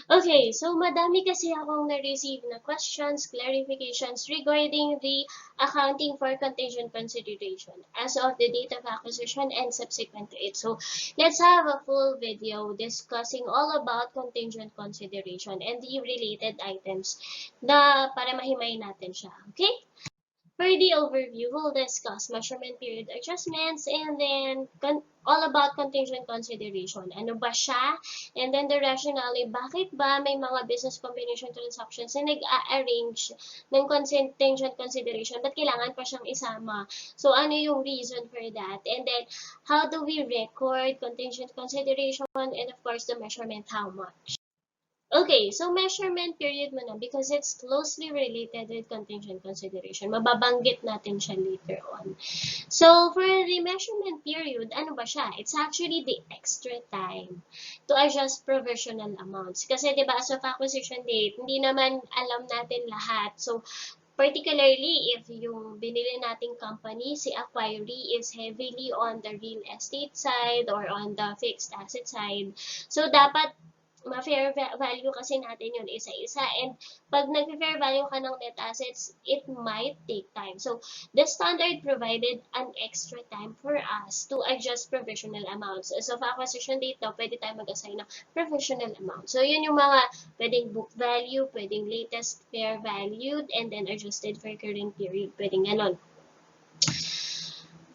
Okay, so madami kasi akong na-receive na questions, clarifications regarding the accounting for contingent consideration as of the date of acquisition and subsequent to it. So let's have a full video discussing all about contingent consideration and the related items na para mahimay natin siya. Okay? For the overview, we'll discuss measurement period adjustments and then all about contingent consideration. Ano ba siya? And then the rationale, bakit ba may mga business combination transactions na nag-a-arrange ng contingent consideration? Ba't kailangan pa siyang isama? So, ano yung reason for that? And then, how do we record contingent consideration? And of course, the measurement, how much? Okay, so measurement period mo na because it's closely related with contingent consideration. Mababanggit natin siya later on. So, for the measurement period, ano ba siya? It's actually the extra time to adjust provisional amounts. Kasi, di ba, as of acquisition date, hindi naman alam natin lahat. So, particularly if yung binili nating company, si acquiree is heavily on the real estate side or on the fixed asset side. So, dapat ma-fair value kasi natin yun isa-isa. And pag nag-fair value ka ng net assets, it might take time. So, the standard provided an extra time for us to adjust provisional amounts. As of acquisition date daw, pwede tayo mag-assign ng provisional amount. So, yun yung mga pwedeng book value, pwedeng latest fair valued, and then adjusted for current period. Pwedeng ganon.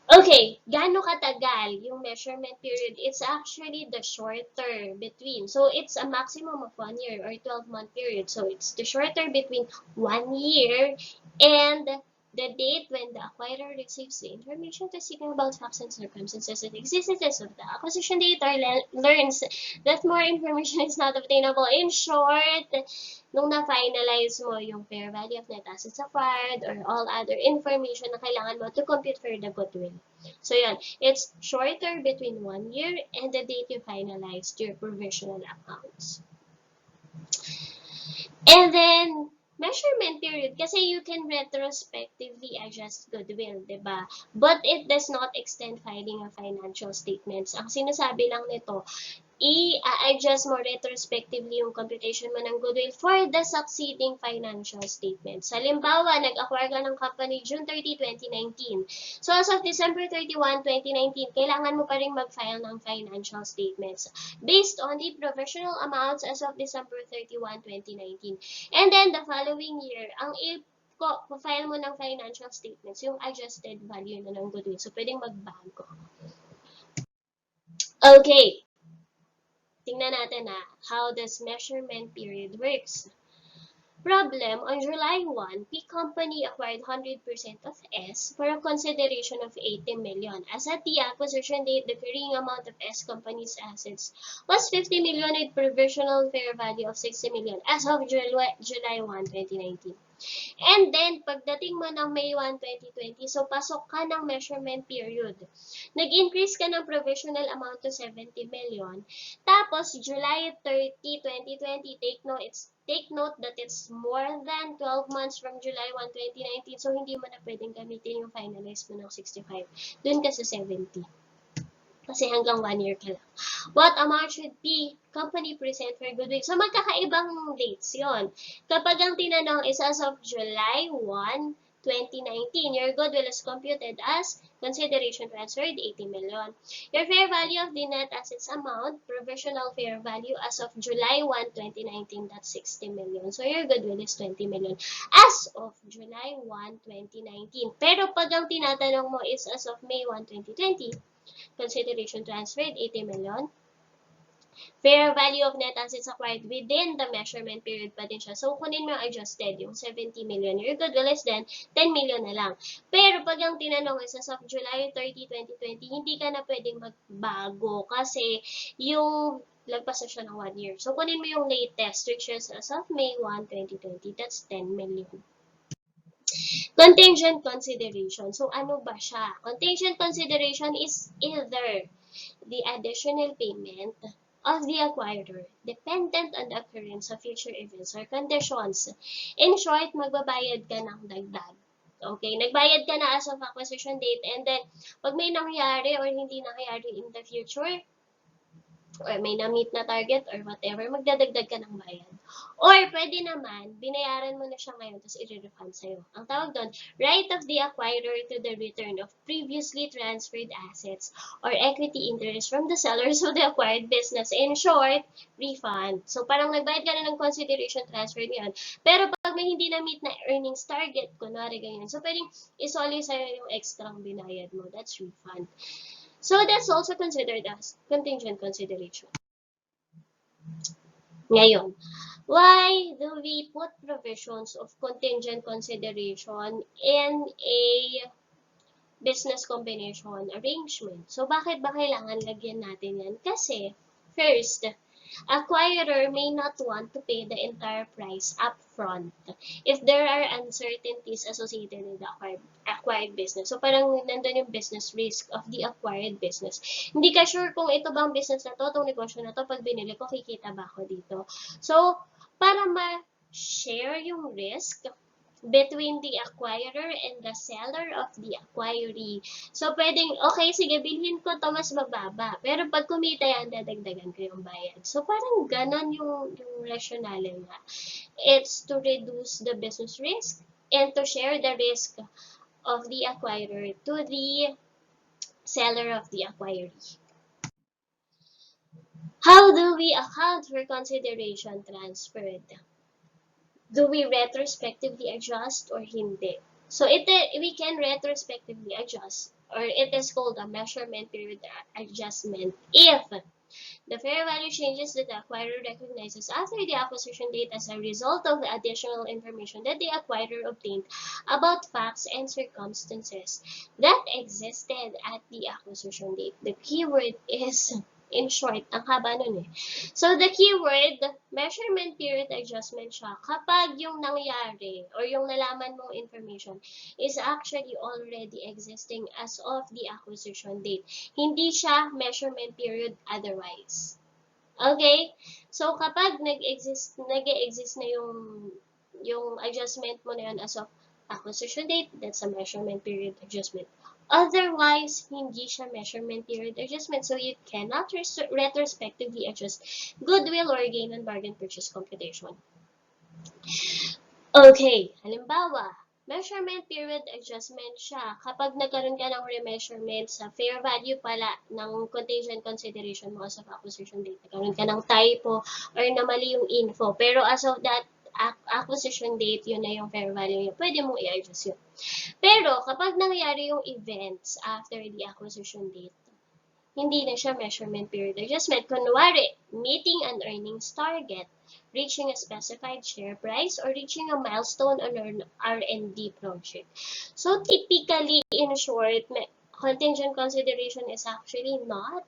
Okay, gaano katagal yung measurement period? It's actually the shorter between. So, it's a maximum of 1 year or 12-month period. So, it's the shorter between 1 year and the date when the acquirer receives the information to seeking about facts and circumstances and existence of the acquisition date or learns that more information is not obtainable. In short, nung na-finalize mo yung fair value of net assets acquired or all other information na kailangan mo to compute for the goodwill. So, yan. It's shorter between 1 year and the date you finalized your provisional accounts. And then, measurement period, kasi you can retrospectively adjust goodwill, diba? But it does not extend filing of financial statements. Ang sinasabi lang nito, i-adjust mo retrospectively yung computation mo ng goodwill for the succeeding financial statements. Halimbawa, nag-acquire ka ng company June 30, 2019. So, as of December 31, 2019, kailangan mo pa rin mag-file ng financial statements based on the provisional amounts as of December 31, 2019. And then, the following year, ang file mo ng financial statements, yung adjusted value na ng goodwill. So, pwedeng magbago. Okay. Tingnan natin how this measurement period works. Problem, on July 1, P Company acquired 100% of S for a consideration of 80 million. As at the acquisition date, the carrying amount of S Company's assets was 50 million with provisional fair value of 60 million as of July 1, 2019. And then, pagdating mo ng May 1, 2020, so pasok ka ng measurement period. Nag-increase ka ng provisional amount to 70 million. Tapos, July 30, 2020, take note that it's more than 12 months from July 1, 2019. So, hindi mo na pwedeng gamitin yung finalize mo ng 65. Doon ka sa 70. Kasi hanggang 1 year ka lang. What amount should be company present for goodwill? So, magkakaibang dates yon. Kapag ang tinanong is as of July 1, 2019, your goodwill is computed as consideration transferred 80 million. Your fair value of the net assets amount, provisional fair value as of July 1, 2019, that's 60 million. So, your goodwill is 20 million as of July 1, 2019. Pero pag ang tinatanong mo is as of May 1, 2020, consideration transferred 80 million. Fair value of net assets acquired within the measurement period pa din siya. So, kunin mo yung adjusted, yung 70 million. Your goodwill is then 10 million na lang. Pero pag ang tinanong is as of July 30, 2020, hindi ka na pwedeng magbago kasi yung lagpas na siya ng 1 year. So, kunin mo yung latest, which is as of May 1, 2020. That's 10 million. Contingent consideration. So, ano ba siya? Contingent consideration is either the additional payment of the acquirer dependent on the occurrence of future events or conditions. In short, magbabayad ka ng dagdag. Okay, nagbayad ka na as of acquisition date and then pag may nangyari or hindi nangyari in the future, or may na-meet na target or whatever, magdadagdag ka ng bayad. Or pwede naman, binayaran mo na siya ngayon tapos i-refund sa'yo. Ang tawag doon, right of the acquirer to the return of previously transferred assets or equity interest from the sellers of the acquired business. In short, refund. So parang nagbayad ka na ng consideration transfer niyan. Pero pag may hindi na-meet na earnings target, kunwari ganyan, so pwedeng isoli sa'yo yung extra binayad mo. That's refund. So that's also considered as contingent consideration. Ngayon, why do we put provisions of contingent consideration in a business combination arrangement? So bakit ba kailangan lagyan natin yan? Kasi, first, acquirer may not want to pay the entire price upfront if there are uncertainties associated with the acquired business. So parang nandun yung business risk of the acquired business. Hindi ka sure kung ito bang business na to, itong negosyo na to, pag binili ko, kikita ba ako dito? So, para ma-share yung risk between the acquirer and the seller of the acquiree. So, pwedeng, okay, sige, bilhin ko to mas mababa. Pero pag kumita yan, dadagdagan ko yung bayad. So, parang ganon yung rationale nga. It's to reduce the business risk and to share the risk of the acquirer to the seller of the acquiree. How do we account for consideration transferred? Do we retrospectively adjust or hindi? So we can retrospectively adjust, or it is called a measurement period adjustment if the fair value changes that the acquirer recognizes after the acquisition date as a result of the additional information that the acquirer obtained about facts and circumstances that existed at the acquisition date. The keyword is, in short, ang haba nun eh. So, the keyword, measurement period adjustment siya kapag yung nangyari or yung nalaman mong information is actually already existing as of the acquisition date. Hindi siya measurement period otherwise. Okay? So, kapag nag-exist na yung adjustment mo na yun as of acquisition date, that's a measurement period adjustment. Otherwise, hindi siya measurement period adjustment. So, you cannot retrospectively adjust goodwill or gain on bargain purchase computation. Okay, halimbawa, measurement period adjustment siya kapag nagkaroon ka ng remeasurement sa fair value pala ng contingent consideration mo as of acquisition date. Nagkaroon ka ng typo or na mali yung info. Pero as of that acquisition date, yun na yung fair value niya. Pwede mong i-adjust yun. Pero kapag nangyari yung events after the acquisition date, hindi na siya measurement period adjustment. Kunwari, meeting an earnings target, reaching a specified share price, or reaching a milestone on an R&D project. So typically, in short, contingent consideration is actually not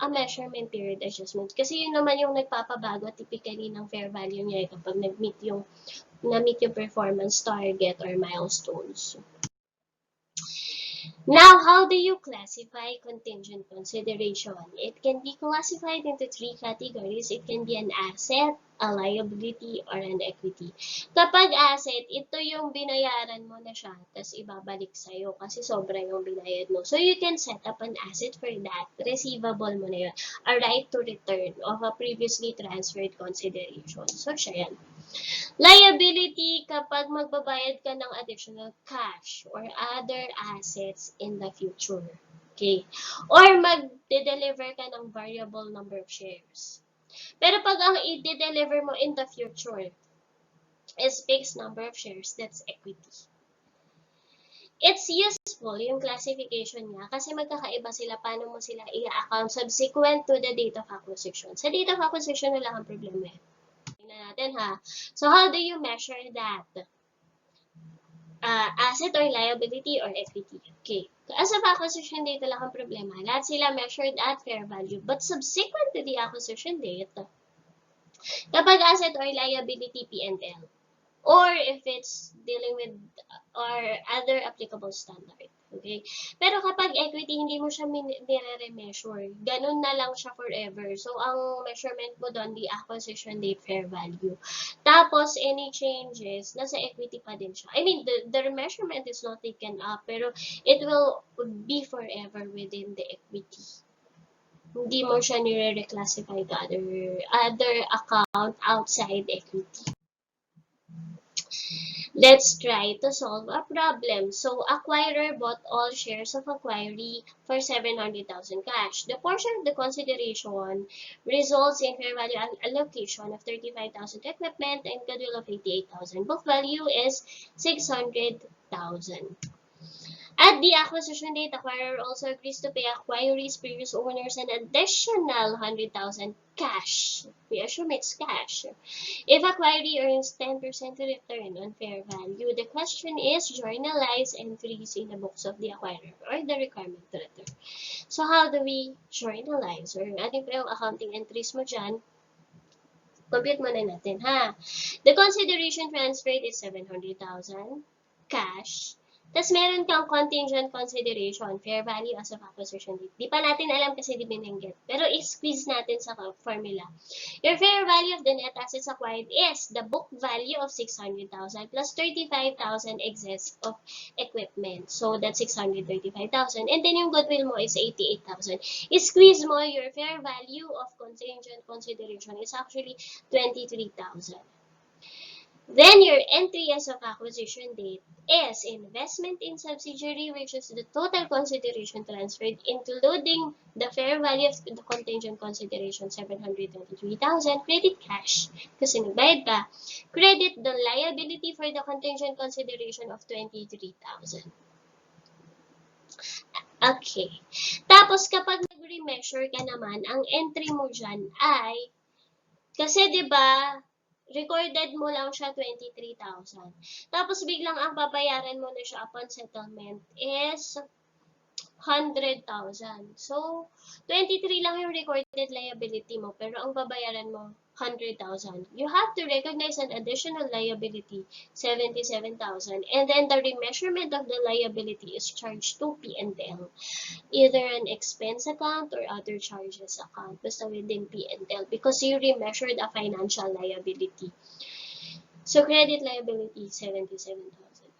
a measurement period adjustment. Kasi yun naman yung nagpapabago typically ng fair value niya kapag na-meet yung performance target or milestones. Now, how do you classify contingent consideration? It can be classified into three categories. It can be an asset, a liability, or an equity. Kapag asset, ito yung binayaran mo na siya, tapos ibabalik sa'yo kasi sobra yung binayad mo. So, you can set up an asset for that. Receivable mo na yun. A right to return of a previously transferred consideration. So, siya yan. Liability, kapag magbabayad ka ng additional cash or other assets in the future. Okay? Or mag-deliver ka ng variable number of shares. Pero pag ang i-deliver mo in the future is fixed number of shares, that's equity. It's useful yung classification niya kasi magkakaiba sila paano mo sila i-account subsequent to the date of acquisition. Sa date of acquisition, wala kang problema eh. Natin ha. So, how do you measure that? Asset or liability or equity. Okay. As of acquisition date, wala kang problema. Lahat sila measured at fair value. But subsequent to the acquisition date, kapag asset or liability P&L, or if it's dealing with or other applicable standard. Okay? Pero kapag equity, hindi mo siya nire-measure. Ganun na lang siya forever. So, ang measurement mo doon, the acquisition date fair value. Tapos, any changes, nasa equity pa din siya. I mean, the measurement is not taken up, pero it will be forever within the equity. Hindi mo siya nire-reclassify to other account outside equity. Let's try to solve a problem. So, acquirer bought all shares of acquiree for 700,000 cash. The portion of the consideration results in fair value allocation of 35,000 to equipment and goodwill of 88,000. Book value is 600,000. At the acquisition date, acquirer also agrees to pay acquiree's previous owners an additional 100,000 cash. We assume it's cash. If acquiree earns 10% return on fair value, the question is journalize entries in the books of the acquirer or the requirement to return. So how do we journalize? Or ating pa yung accounting entries mo dyan, compute muna natin ha. The consideration transferred is 700,000 cash. Tapos meron kang contingent consideration, fair value as of acquisition date. Di pa natin alam kasi di binanggit. Pero i-squeeze natin sa formula. Your fair value of the net assets acquired is the book value of 600,000 plus 35,000 excess of equipment. So that's 635,000. And then yung goodwill mo is 88,000. I-squeeze mo, your fair value of contingent consideration is actually 23,000. Then your entry as of acquisition date is investment in subsidiary, which is the total consideration transferred, including the fair value of the contingent consideration, 723,000, credit cash, kasi nagbayad ka, credit the liability for the contingent consideration of 23,000. Okay. Tapos kapag nag-remeasure ka naman, ang entry mo dyan ay, kasi 'di ba recorded mo lang siya 23,000. Tapos biglang ang babayaran mo na siya upon settlement is 100,000. So, 23 lang yung recorded liability mo, pero ang babayaran mo 100,000. You have to recognize an additional liability, 77,000. And then the remeasurement of the liability is charged to P&L. Either an expense account or other charges account, basta within P&L, because you remeasured a financial liability. So, credit liability, 77,000.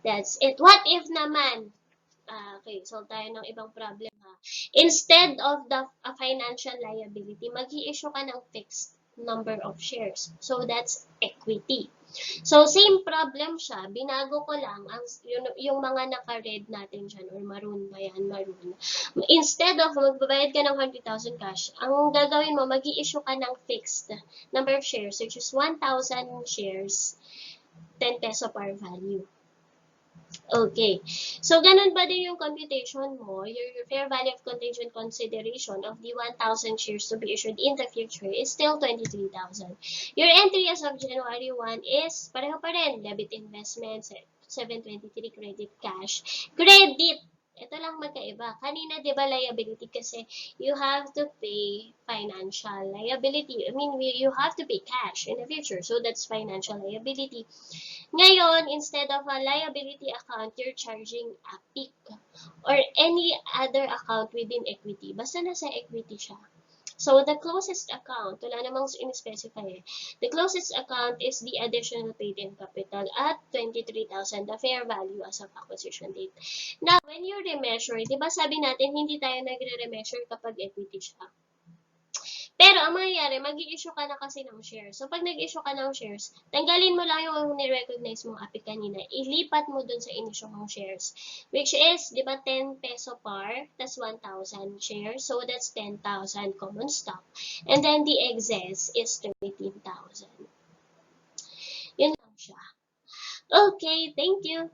That's it. What if naman, okay, solve tayo ng ibang problem ha. Instead of the financial liability, mag-i-issue ka ng fixed number of shares. So, that's equity. So, same problem siya. Binago ko lang ang, yung mga naka-red natin dyan, or maroon ba yan? Maroon. Instead of magbabayad ka ng 100,000 cash, ang gagawin mo, mag-i-issue ka ng fixed number of shares, which is 1,000 shares, 10 peso per value. Okay. So, ganun ba din yung computation mo? Your fair value of contingent consideration of the 1,000 shares to be issued in the future is still 23,000. Your entry as of January 1 is pareho pa rin. Debit investments, 723 credit cash. Credit! Ito lang magkaiba. Kanina, di ba, liability kasi you have to pay financial liability. I mean, you have to pay cash in the future. So, that's financial liability. Ngayon, instead of a liability account, you're charging a PIK or any other account within equity. Basta nasa equity siya. So, the closest account, wala namang in-specify eh. The closest account is the additional paid-in capital at 23,000, the fair value as of acquisition date. Now, when you remeasure, di ba sabi natin, hindi tayo nagre-remeasure kapag equity siya. Pero, ang mangyayari, mag-i-issue ka na kasi ng shares. So, pag nag-issue ka ng shares, tanggalin mo lang yung ni-recognize mong API kanina. Ilipat mo dun sa in-issue mong shares. Which is, di ba, 10 peso par, tas 1,000 shares. So, that's 10,000 common stock. And then, the excess is 13,000. Yun lang siya. Okay, thank you.